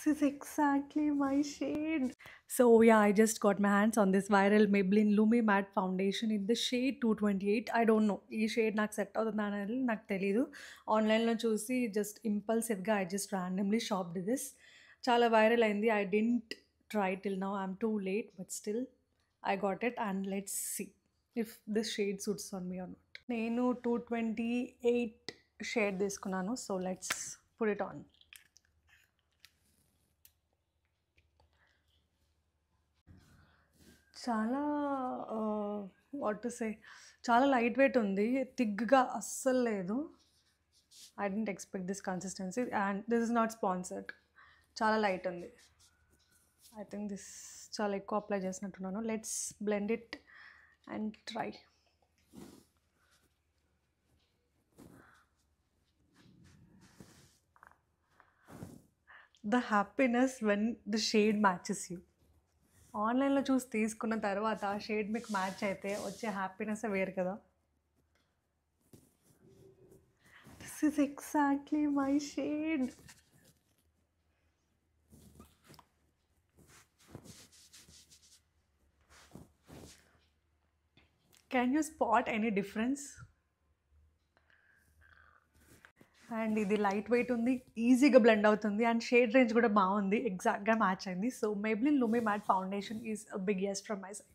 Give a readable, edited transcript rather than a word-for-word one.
This is exactly my shade. So yeah, I just got my hands on this viral Maybelline Lumi Matte Foundation in the shade 228. I don't know. ఈ shade నాకు set అవుతుందా అనేది నాకు తెలీదు. ఆన్లైన్‌లో చూసి just ఇంపల్సివ్‌గా I just ర్యాండమ్‌లీ షాప్డ్ దిస్. చాలా వైరల్ అయింది. I didn't try till now. I'm too late, but still I got it and let's see if this shade suits on me or not. నేను 228 షేడ్ తీసుకున్నాను. So let's put it on. చాలా what to say చాలా light weight ఉంది. థిక్‌గా అస్సలు లేదు. I didn't expect this consistency and this is not sponsored. చాలా light ఉంది. ఐ థింక్ దిస్ చాలా ఎక్కువ అప్లై చేసినట్టున్నాను. Let's blend it and try. The happiness when the shade matches you. ఆన్లైన్‌లో చూసి తీసుకున్న తర్వాత ఆ షేడ్ మీకు మ్యాచ్ అయితే వచ్చే హ్యాపీనెస్సే వేరు కదా! This is exactly my shade. Can you spot any difference? And ఇది లైట్ వెయిట్ ఉంది. ఈజీగా బ్లెండ్ అవుతుంది అండ్ షేడ్ రేంజ్ కూడా బాగుంది. ఎగ్జాక్ట్‌గా మ్యాచ్ అయింది. So, Maybelline Lumi Matte Foundation is a big yes from my side.